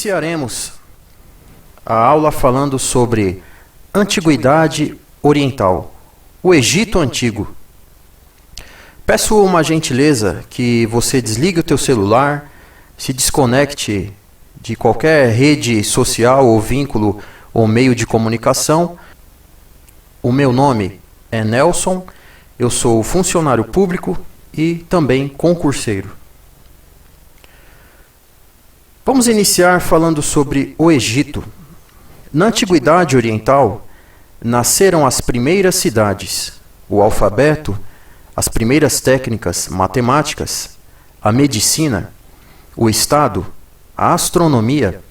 Iniciaremos a aula falando sobre Antiguidade Oriental, o Egito Antigo. Peço uma gentileza que você desligue o teu celular, se desconecte de qualquer rede social ou vínculo ou meio de comunicação. O meu nome é Nelson, eu sou funcionário público e também concurseiro. Vamos iniciar falando sobre o Egito. Na Antiguidade Oriental, nasceram as primeiras cidades, o alfabeto, as primeiras técnicas matemáticas, a medicina, o Estado, a astronomia,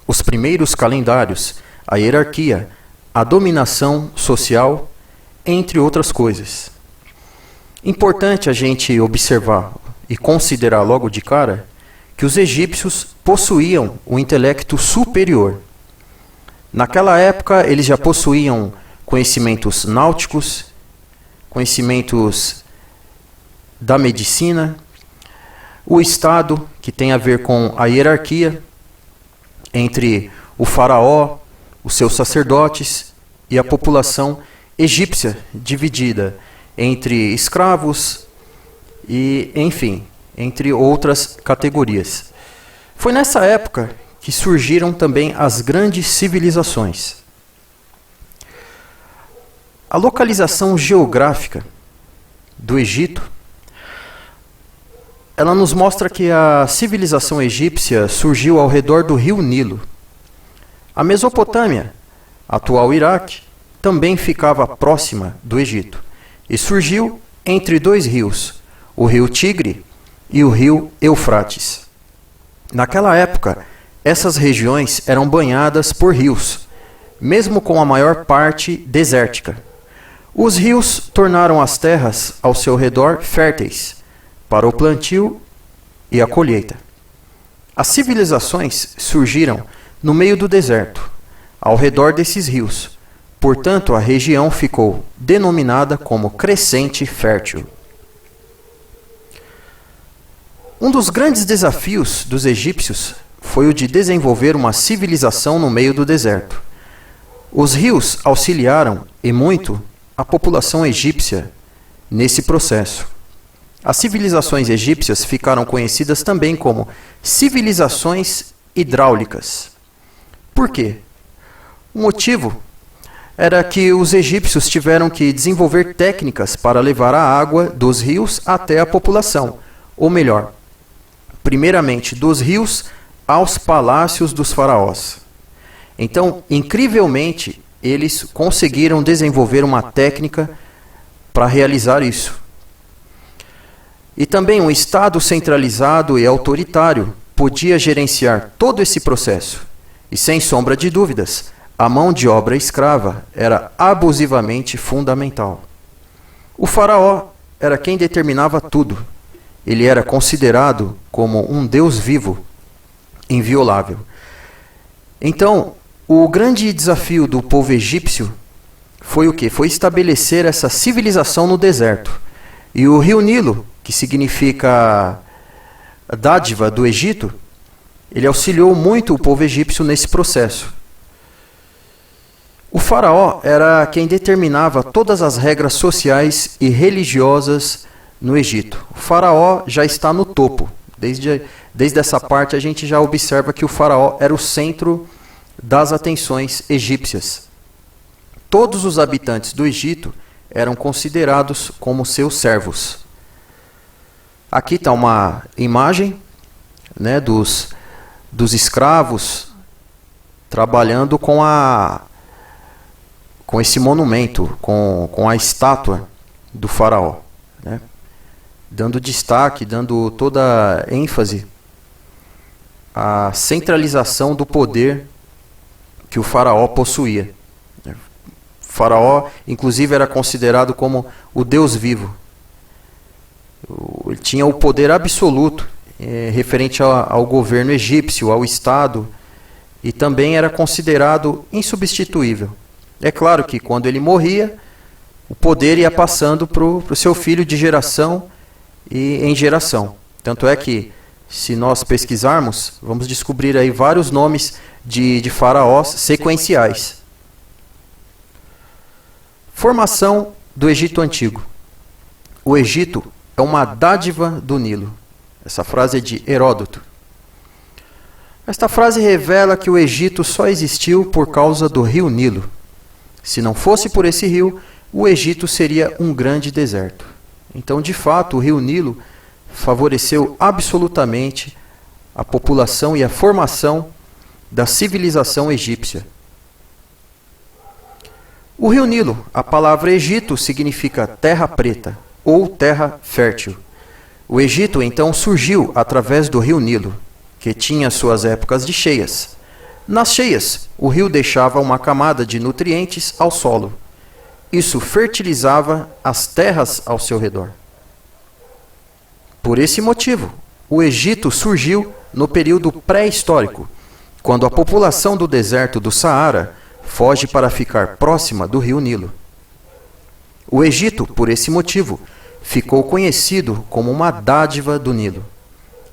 os primeiros calendários, a hierarquia, a dominação social, entre outras coisas. Importante a gente observar e considerar logo de cara que os egípcios possuíam um intelecto superior. Naquela época, eles já possuíam conhecimentos náuticos, conhecimentos da medicina, o Estado, que tem a ver com a hierarquia entre o faraó, os seus sacerdotes e a população egípcia, dividida entre escravos e, enfim, entre outras categorias. Foi nessa época que surgiram também as grandes civilizações. A localização geográfica do Egito, ela nos mostra que a civilização egípcia surgiu ao redor do rio Nilo. A Mesopotâmia, atual Iraque, também ficava próxima do Egito e surgiu entre dois rios, o rio Tigre e o rio Eufrates. Naquela época, essas regiões eram banhadas por rios, mesmo com a maior parte desértica. Os rios tornaram as terras ao seu redor férteis para o plantio e a colheita. As civilizações surgiram no meio do deserto, ao redor desses rios. Portanto, a região ficou denominada como crescente fértil. Um dos grandes desafios dos egípcios foi o de desenvolver uma civilização no meio do deserto. Os rios auxiliaram, e muito, a população egípcia nesse processo. As civilizações egípcias ficaram conhecidas também como civilizações hidráulicas. Por quê? O motivo era que os egípcios tiveram que desenvolver técnicas para levar a água dos rios até a população, ou melhor, primeiramente dos rios aos palácios dos faraós. Então, incrivelmente, eles conseguiram desenvolver uma técnica para realizar isso. E também um Estado centralizado e autoritário podia gerenciar todo esse processo. E sem sombra de dúvidas, a mão de obra escrava era abusivamente fundamental. O faraó era quem determinava tudo. Ele era considerado como um Deus vivo, inviolável. Então, o grande desafio do povo egípcio foi o quê? Foi estabelecer essa civilização no deserto. E o rio Nilo, que significa dádiva do Egito, ele auxiliou muito o povo egípcio nesse processo. O faraó era quem determinava todas as regras sociais e religiosas no Egito. O faraó já está no topo. Desde essa parte a gente já observa que o faraó era o centro das atenções egípcias. Todos os habitantes do Egito eram considerados como seus servos. Aqui está uma imagem, né, dos escravos trabalhando com esse monumento, com a estátua do faraó, né? Dando destaque, dando toda ênfase à centralização do poder que o faraó possuía. O faraó, inclusive, era considerado como o Deus vivo. Ele tinha o poder absoluto referente ao governo egípcio, ao Estado, e também era considerado insubstituível. É claro que quando ele morria, o poder ia passando para o seu filho de geração e em geração. Tanto é que Se nós pesquisarmos, vamos descobrir aí vários nomes de faraós sequenciais. Formação do Egito Antigo. O Egito é uma dádiva do Nilo. Essa frase é de Heródoto. Esta frase revela que o Egito só existiu por causa do rio Nilo. Se não fosse por esse rio, o Egito seria um grande deserto. Então, de fato, o rio Nilo favoreceu absolutamente a população e a formação da civilização egípcia. O rio Nilo, a palavra Egito significa terra preta ou terra fértil. O Egito então surgiu através do rio Nilo, que tinha suas épocas de cheias. Nas cheias, o rio deixava uma camada de nutrientes ao solo. Isso fertilizava as terras ao seu redor. Por esse motivo, o Egito surgiu no período pré-histórico, quando a população do deserto do Saara foge para ficar próxima do rio Nilo. O Egito, por esse motivo, ficou conhecido como uma dádiva do Nilo.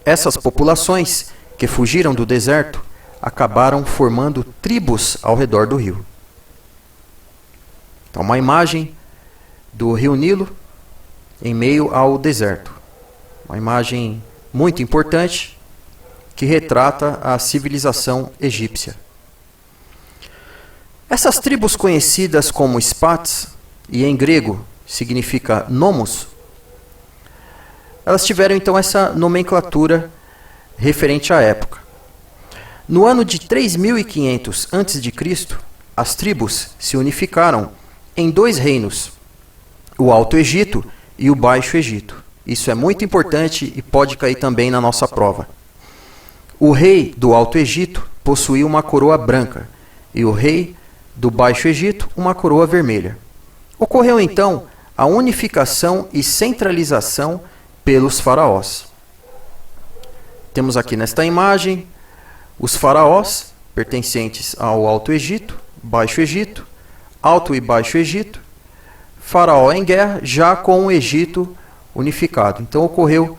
Essas populações que fugiram do deserto acabaram formando tribos ao redor do rio. Então, uma imagem do rio Nilo em meio ao deserto. Uma imagem muito importante que retrata a civilização egípcia. Essas tribos conhecidas como Spats, e em grego significa nomos, elas tiveram então essa nomenclatura referente à época. No ano de 3500 a.C., as tribos se unificaram em dois reinos, o Alto Egito e o Baixo Egito. Isso é muito importante e pode cair também na nossa prova. O rei do Alto Egito possuía uma coroa branca e o rei do Baixo Egito uma coroa vermelha. Ocorreu então a unificação e centralização pelos faraós. Temos aqui nesta imagem os faraós pertencentes ao Alto Egito, Baixo Egito, Alto e Baixo Egito, faraó em guerra já com o Egito unificado. Então ocorreu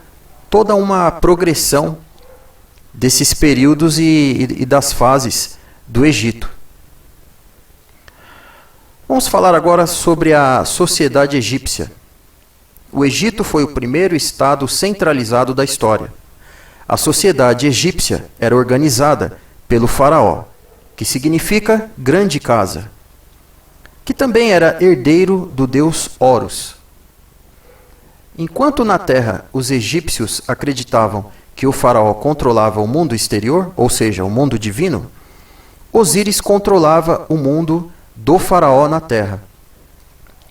toda uma progressão desses períodos e das fases do Egito. Vamos falar agora sobre a sociedade egípcia. O Egito foi o primeiro estado centralizado da história. A sociedade egípcia era organizada pelo faraó, que significa grande casa, que também era herdeiro do deus Horus. Enquanto na terra os egípcios acreditavam que o faraó controlava o mundo exterior, ou seja, o mundo divino, Osíris controlava o mundo do faraó na terra.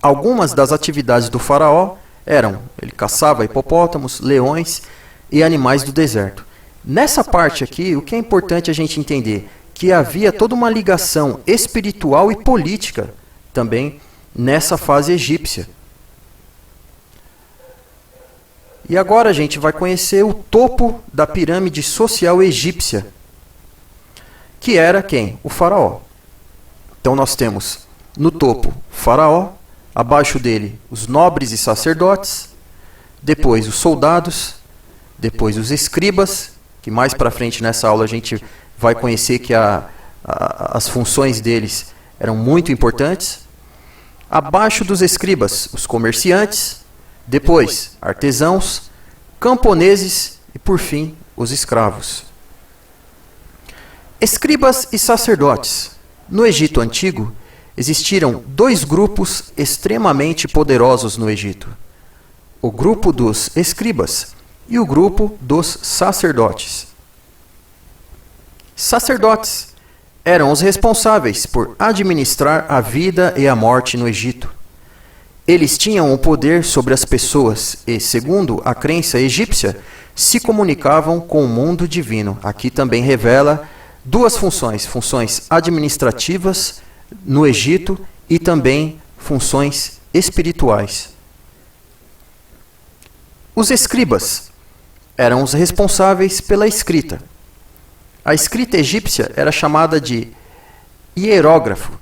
Algumas das atividades do faraó eram: ele caçava hipopótamos, leões e animais do deserto. Nessa parte aqui, o que é importante a gente entender? Que havia toda uma ligação espiritual e política também nessa fase egípcia. E agora a gente vai conhecer o topo da pirâmide social egípcia, que era quem? O faraó. Então nós temos no topo o faraó, abaixo dele os nobres e sacerdotes, depois os soldados, depois os escribas, que mais para frente nessa aula a gente vai conhecer que as funções deles eram muito importantes. Abaixo dos escribas, os comerciantes, depois artesãos, camponeses e, por fim, os escravos. Escribas e sacerdotes. No Egito Antigo, existiram dois grupos extremamente poderosos no Egito: o grupo dos escribas e o grupo dos sacerdotes. Sacerdotes eram os responsáveis por administrar a vida e a morte no Egito. Eles tinham o poder sobre as pessoas e, segundo a crença egípcia, se comunicavam com o mundo divino. Aqui também revela duas funções: funções administrativas no Egito e também funções espirituais. Os escribas eram os responsáveis pela escrita. A escrita egípcia era chamada de hierógrafo.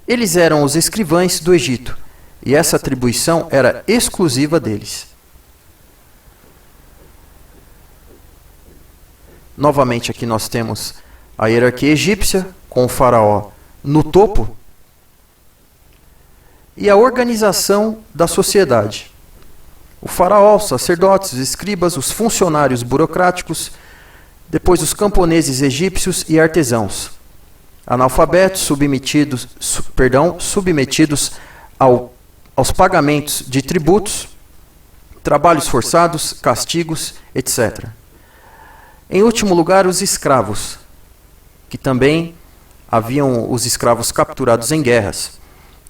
Eles eram os escrivães do Egito, e essa atribuição era exclusiva deles. Novamente aqui nós temos a hierarquia egípcia, com o faraó no topo, e a organização da sociedade. O faraó, os sacerdotes, os escribas, os funcionários burocráticos, depois os camponeses egípcios e artesãos, analfabetos submetidos aos pagamentos de tributos, trabalhos forçados, castigos, etc. Em último lugar, os escravos, que também haviam os escravos capturados em guerras.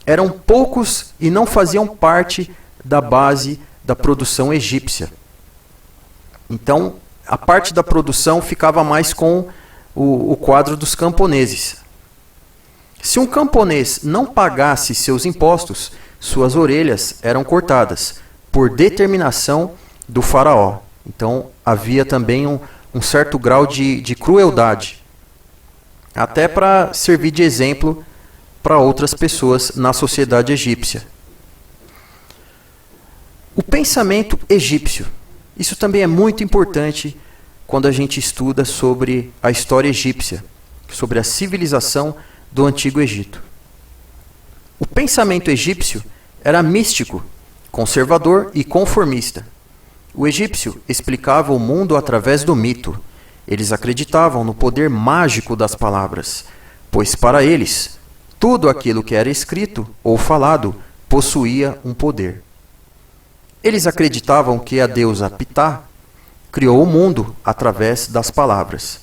Eram poucos e não faziam parte da base da produção egípcia. Então, a parte da produção ficava mais com o quadro dos camponeses. Se um camponês não pagasse seus impostos, suas orelhas eram cortadas, por determinação do faraó. Então, havia também um certo grau de crueldade, até para servir de exemplo para outras pessoas na sociedade egípcia. O pensamento egípcio. Isso também é muito importante quando a gente estuda sobre a história egípcia, sobre a civilização do Antigo Egito. O pensamento egípcio era místico, conservador e conformista. O egípcio explicava o mundo através do mito. Eles acreditavam no poder mágico das palavras, pois para eles, tudo aquilo que era escrito ou falado possuía um poder. Eles acreditavam que a deusa Ptah criou o mundo através das palavras.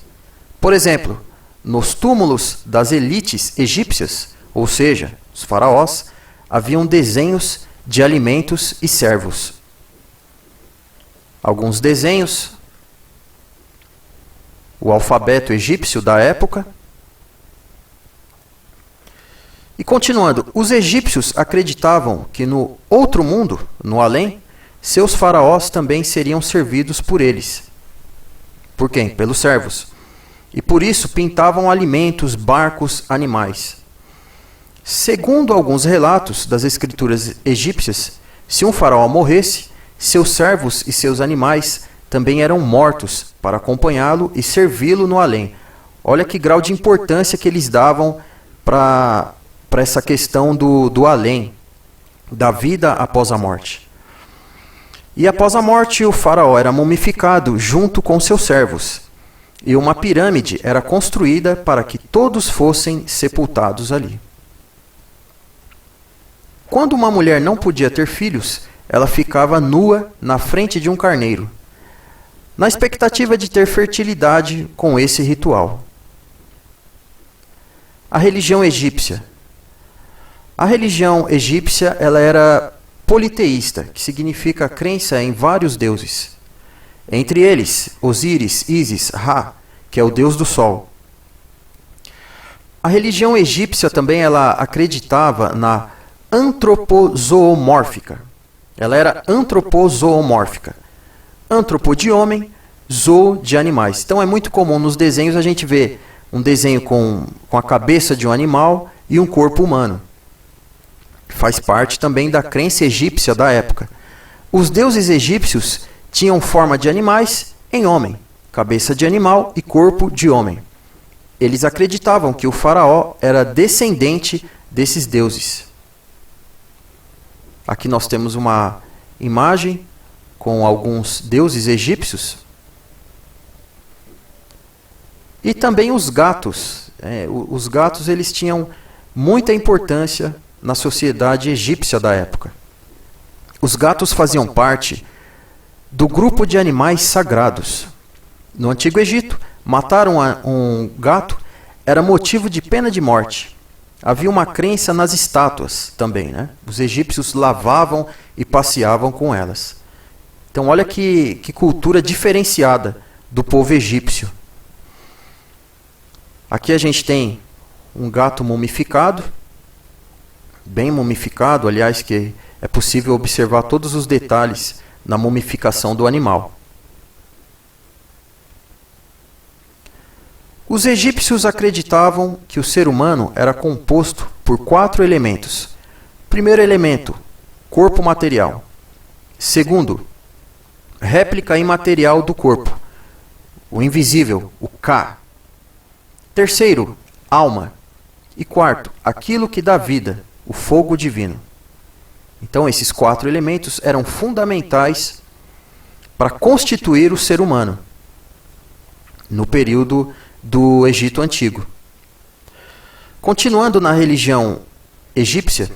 Por exemplo, nos túmulos das elites egípcias, ou seja, os faraós, haviam desenhos de alimentos e servos. Alguns desenhos, o alfabeto egípcio da época. E continuando, os egípcios acreditavam que no outro mundo, no além, seus faraós também seriam servidos por eles. Por quem? Pelos servos. E por isso pintavam alimentos, barcos, animais. Segundo alguns relatos das escrituras egípcias, se um faraó morresse, seus servos e seus animais também eram mortos para acompanhá-lo e servi-lo no além. Olha que grau de importância que eles davam para essa questão do além, da vida após a morte. E após a morte, o faraó era mumificado junto com seus servos, e uma pirâmide era construída para que todos fossem sepultados ali. Quando uma mulher não podia ter filhos, ela ficava nua na frente de um carneiro, na expectativa de ter fertilidade com esse ritual. A religião egípcia. A religião egípcia ela era politeísta, que significa crença em vários deuses. Entre eles, Osíris, Ísis, Ra, que é o deus do sol. A religião egípcia também ela acreditava na antropozoomórfica. Ela era antropozoomórfica. Antropo de homem, zoo de animais. Então é muito comum nos desenhos a gente ver um desenho com a cabeça de um animal e um corpo humano. Faz parte também da crença egípcia da época. Os deuses egípcios tinham forma de animais em homem, cabeça de animal e corpo de homem. Eles acreditavam que o faraó era descendente desses deuses. Aqui nós temos uma imagem com alguns deuses egípcios. E também os gatos. Os gatos eles tinham muita importância na sociedade egípcia da época. Os gatos faziam parte do grupo de animais sagrados. No Antigo Egito, matar um gato era motivo de pena de morte. Havia uma crença nas estátuas também, né? Os egípcios lavavam e passeavam com elas. Então olha que cultura diferenciada do povo egípcio. Aqui a gente tem um gato mumificado, bem mumificado, aliás, que é possível observar todos os detalhes na mumificação do animal. Os egípcios acreditavam que o ser humano era composto por 4 elementos. Primeiro elemento, corpo material. Segundo, réplica imaterial do corpo. o invisível, o Ka. Terceiro, alma. E quarto, aquilo que dá vida, o fogo divino. Então, esses 4 elementos eram fundamentais para constituir o ser humano no período do Egito Antigo. Continuando na religião egípcia,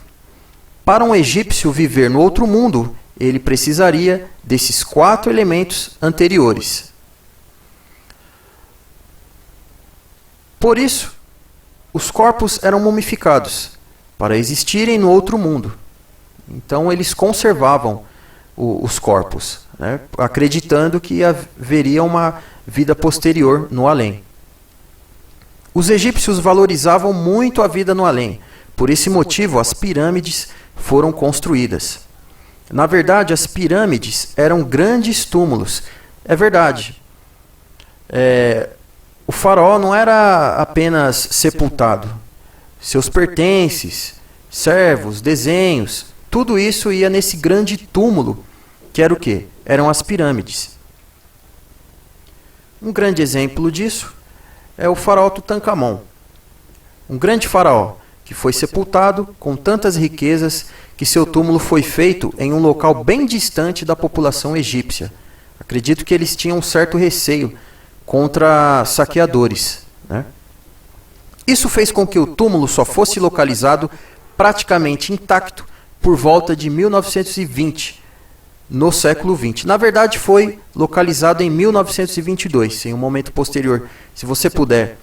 para um egípcio viver no outro mundo, ele precisaria desses 4 elementos anteriores. Por isso, os corpos eram mumificados para existirem no outro mundo. Então, eles conservavam os corpos, né, acreditando que haveria uma vida posterior no além. Os egípcios valorizavam muito a vida no além. Por esse motivo, as pirâmides foram construídas. Na verdade, as pirâmides eram grandes túmulos. É verdade. O faraó não era apenas sepultado. Seus pertences, servos, desenhos, tudo isso ia nesse grande túmulo, que era o quê? Eram as pirâmides. Um grande exemplo disso é o faraó Tutancâmon. Um grande faraó que foi sepultado com tantas riquezas que seu túmulo foi feito em um local bem distante da população egípcia. Acredito que eles tinham um certo receio contra saqueadores, né? Isso fez com que o túmulo só fosse localizado praticamente intacto por volta de 1920, no século XX. Na verdade, foi localizado em 1922, em um momento posterior. Se você puder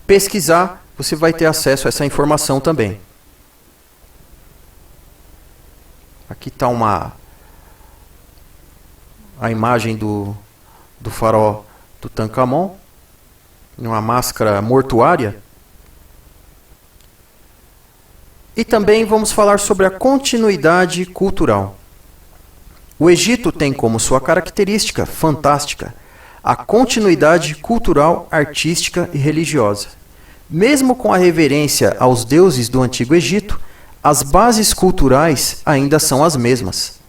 pesquisar, você vai ter acesso a essa informação também. Aqui está a imagem do faraó Tutancâmon, em uma máscara mortuária. E também vamos falar sobre a continuidade cultural. O Egito tem como sua característica fantástica a continuidade cultural, artística e religiosa. Mesmo com a reverência aos deuses do Antigo Egito, as bases culturais ainda são as mesmas.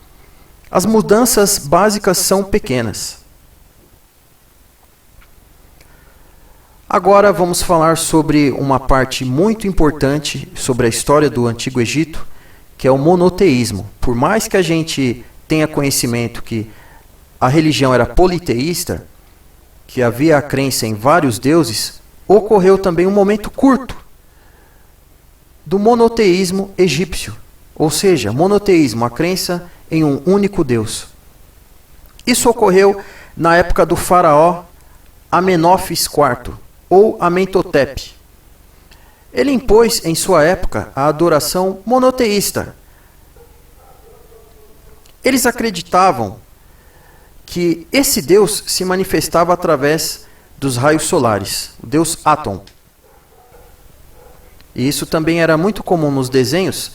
As mudanças básicas são pequenas. Agora vamos falar sobre uma parte muito importante sobre a história do Antigo Egito, que é o monoteísmo. Por mais que a gente tenha conhecimento que a religião era politeísta, que havia a crença em vários deuses, ocorreu também um momento curto do monoteísmo egípcio. Ou seja, monoteísmo, a crença em um único Deus. Isso ocorreu na época do faraó Amenófis IV, ou Amenhotep. Ele impôs em sua época a adoração monoteísta. Eles acreditavam que esse Deus se manifestava através dos raios solares, o Deus Aton. E isso também era muito comum nos desenhos,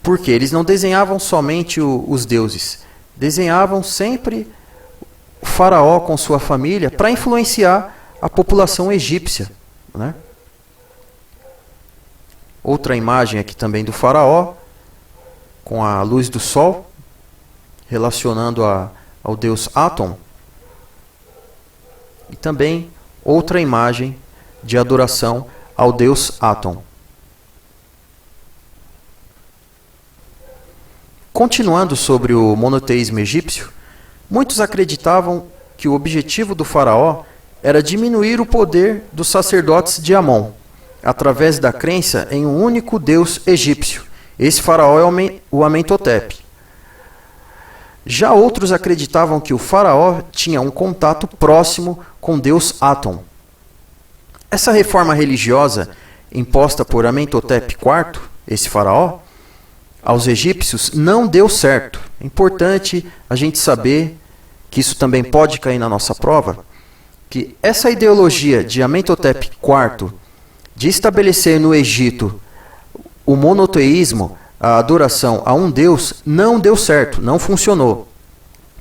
porque eles não desenhavam somente os deuses, desenhavam sempre o faraó com sua família para influenciar a população egípcia, né? Outra imagem aqui também do faraó, com a luz do sol, relacionando ao deus Aton. E também outra imagem de adoração ao deus Aton. Continuando sobre o monoteísmo egípcio, muitos acreditavam que o objetivo do faraó era diminuir o poder dos sacerdotes de Amon, através da crença em um único deus egípcio. Esse faraó é o Amenhotep. Já outros acreditavam que o faraó tinha um contato próximo com Deus Aton. Essa reforma religiosa imposta por Amenhotep IV, esse faraó, aos egípcios não deu certo. É importante a gente saber que isso também pode cair na nossa prova, que essa ideologia de Amenhotep IV de estabelecer no Egito o monoteísmo, a adoração a um Deus, não deu certo, não funcionou.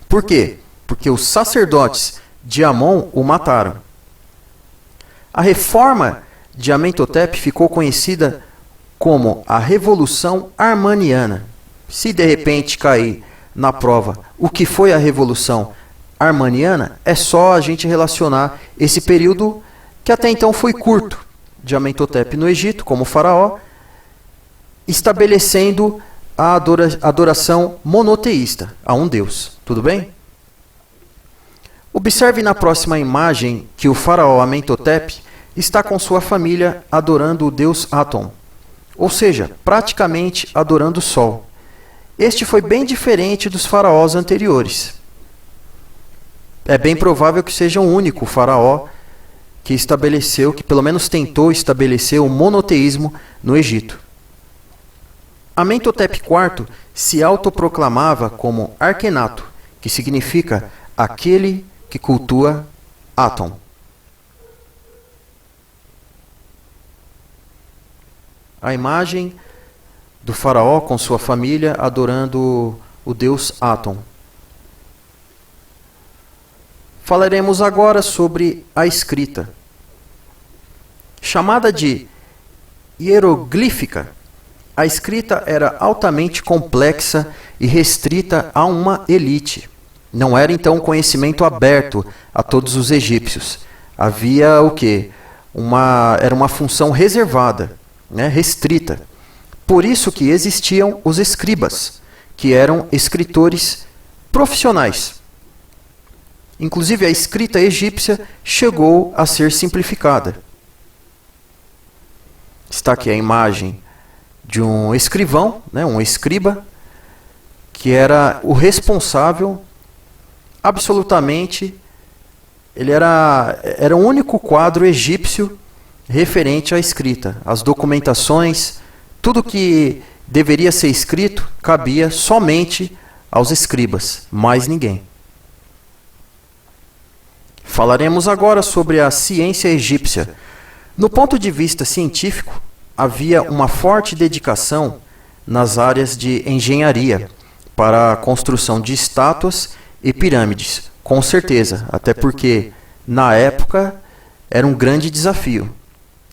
Por quê? Porque os sacerdotes de Amon o mataram. A reforma de Amenhotep ficou conhecida como a Revolução Armaniana. Se de repente cair na prova o que foi a Revolução armaniana, é só a gente relacionar esse período que até então foi curto de Amenhotep no Egito, como faraó, estabelecendo a adoração monoteísta a um Deus. Tudo bem? Observe na próxima imagem que o faraó Amenhotep está com sua família adorando o deus Atum, ou seja, praticamente adorando o sol. Este foi bem diferente dos faraós anteriores. É bem provável que seja o único faraó que estabeleceu, que pelo menos tentou estabelecer o monoteísmo no Egito. Amenhotep IV se autoproclamava como Arquenato, que significa aquele que cultua Atum. A imagem do faraó com sua família adorando o deus Atum. Falaremos agora sobre a escrita. Chamada de hieroglífica, a escrita era altamente complexa e restrita a uma elite. Não era então um conhecimento aberto a todos os egípcios. Havia o quê? Era uma função reservada, restrita. Por isso que existiam os escribas, que eram escritores profissionais. Inclusive a escrita egípcia chegou a ser simplificada. Está aqui a imagem de um escrivão, um escriba, que era o responsável absolutamente, ele era o único quadro egípcio referente à escrita. As documentações, tudo que deveria ser escrito, cabia somente aos escribas, mais ninguém. Falaremos agora sobre a ciência egípcia. No ponto de vista científico, havia uma forte dedicação nas áreas de engenharia para a construção de estátuas e pirâmides, com certeza, até porque na época era um grande desafio.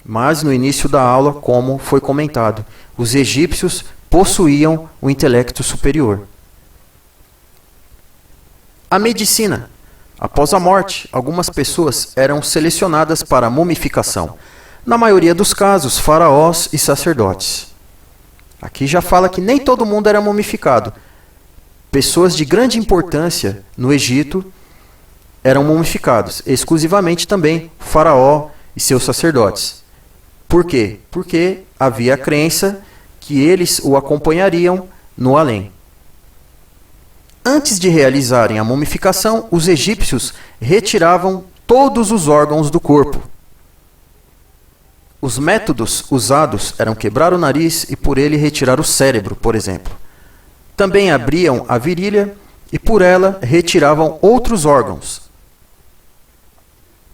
Mas no início da aula, como foi comentado, os egípcios possuíam o intelecto superior. A medicina. Após a morte, algumas pessoas eram selecionadas para a mumificação. Na maioria dos casos, faraós e sacerdotes. Aqui já fala que nem todo mundo era mumificado. Pessoas de grande importância no Egito eram mumificados, exclusivamente também o faraó e seus sacerdotes. Por quê? Porque havia a crença que eles o acompanhariam no além. Antes de realizarem a mumificação, os egípcios retiravam todos os órgãos do corpo. Os métodos usados eram quebrar o nariz e por ele retirar o cérebro, por exemplo. Também abriam a virilha e por ela retiravam outros órgãos.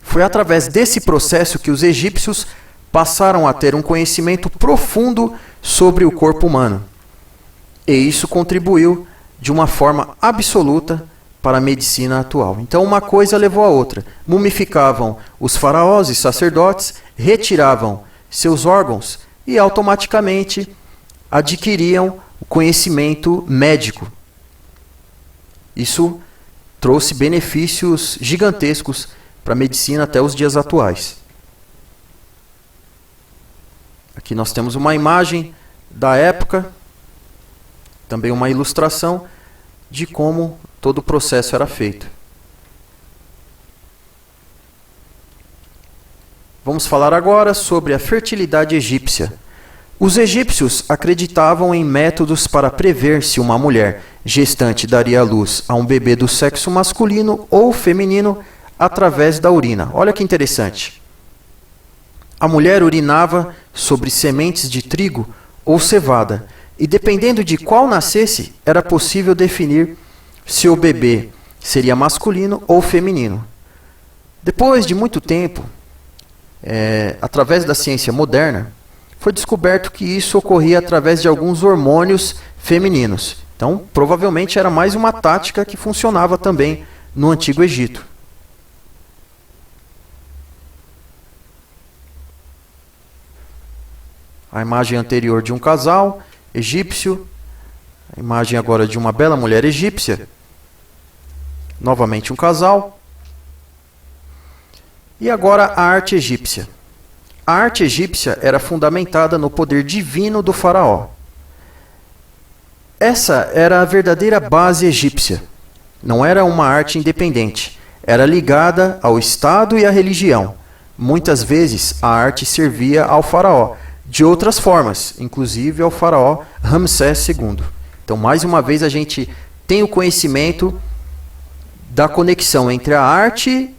Foi através desse processo que os egípcios passaram a ter um conhecimento profundo sobre o corpo humano. E isso contribuiu de uma forma absoluta para a medicina atual. Então uma coisa levou a outra. Mumificavam os faraós e sacerdotes, retiravam seus órgãos e automaticamente adquiriam o conhecimento médico. Isso trouxe benefícios gigantescos para a medicina até os dias atuais. Aqui nós temos uma imagem da época, também uma ilustração de como todo o processo era feito. Vamos falar agora sobre a fertilidade egípcia. Os egípcios acreditavam em métodos para prever se uma mulher gestante daria à luz a um bebê do sexo masculino ou feminino através da urina. Olha que interessante. A mulher urinava sobre sementes de trigo ou cevada, e dependendo de qual nascesse, era possível definir se o bebê seria masculino ou feminino. Depois de muito tempo, através da ciência moderna, foi descoberto que isso ocorria através de alguns hormônios femininos. Então, provavelmente era mais uma tática que funcionava também no Antigo Egito. A imagem anterior de um casal egípcio, a imagem agora de uma bela mulher egípcia. Novamente um casal. E agora a arte egípcia. A arte egípcia era fundamentada no poder divino do faraó. Essa era a verdadeira base egípcia. Não era uma arte independente. Era ligada ao Estado e à religião. Muitas vezes a arte servia ao faraó, de outras formas, inclusive ao faraó Ramsés II. Então, mais uma vez, a gente tem o conhecimento da conexão entre a arte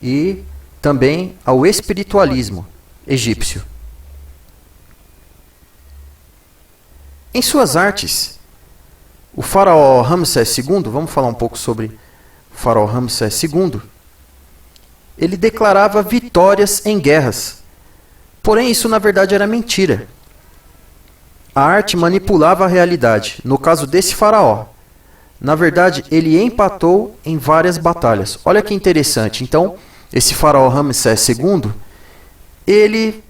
e também ao espiritualismo egípcio. Em suas artes, o faraó Ramsés II, vamos falar um pouco sobre o faraó Ramsés II, ele declarava vitórias em guerras. Porém, isso na verdade era mentira. A arte manipulava a realidade. No caso desse faraó, na verdade, ele empatou em várias batalhas. Olha que interessante. Então, esse faraó Ramsés II, ele,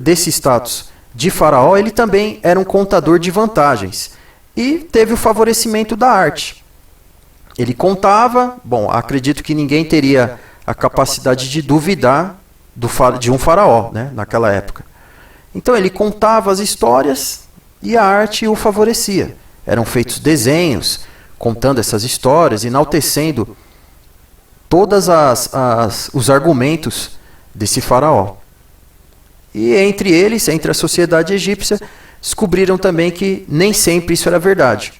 desse status de faraó, ele também era um contador de vantagens e teve o favorecimento da arte. Ele contava, bom, acredito que ninguém teria a capacidade de duvidar de um faraó, né, naquela época. Então ele contava as histórias e a arte o favorecia. Eram feitos desenhos contando essas histórias, enaltecendo todos os argumentos desse faraó. E entre eles, entre a sociedade egípcia, descobriram também que nem sempre isso era verdade.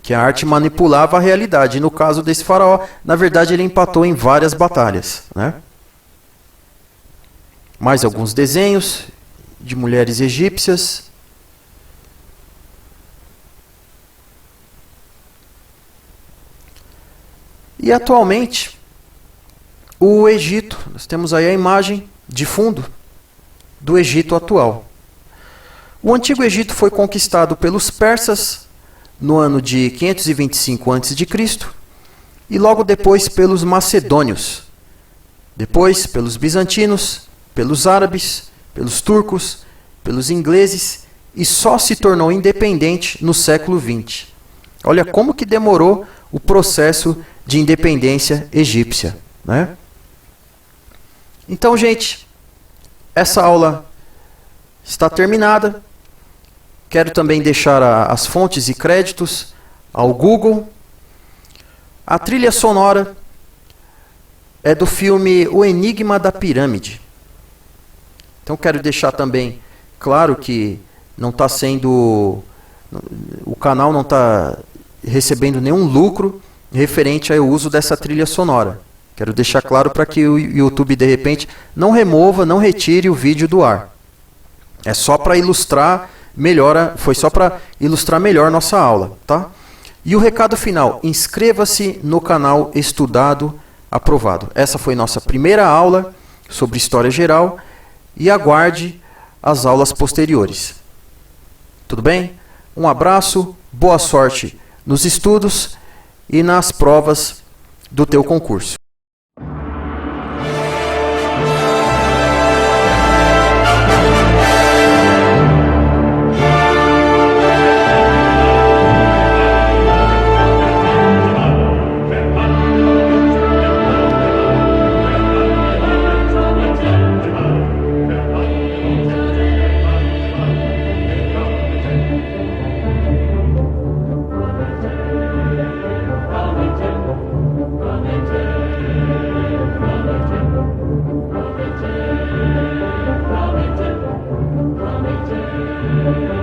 Que a arte manipulava a realidade. E no caso desse faraó, na verdade ele empatou em várias batalhas, né? Mais alguns desenhos de mulheres egípcias. E atualmente, o Egito, nós temos aí a imagem de fundo do Egito atual. O Antigo Egito foi conquistado pelos persas no ano de 525 a.C. e logo depois pelos macedônios, depois pelos bizantinos, pelos árabes, pelos turcos, pelos ingleses e só se tornou independente no século XX. Olha como que demorou o processo de independência egípcia, né? Então, gente, essa aula está terminada. Quero também deixar as fontes e créditos ao Google. A trilha sonora é do filme O Enigma da Pirâmide. Então quero deixar também claro que não está sendo, o canal não está recebendo nenhum lucro referente ao uso dessa trilha sonora. Quero deixar claro para que o YouTube de repente não remova, não retire o vídeo do ar. É só para ilustrar melhor, foi só para ilustrar melhor nossa aula, tá? E o recado final, inscreva-se no canal Estudado Aprovado. Essa foi nossa primeira aula sobre História Geral e aguarde as aulas posteriores. Tudo bem? Um abraço, boa sorte nos estudos e nas provas do teu concurso. Thank you.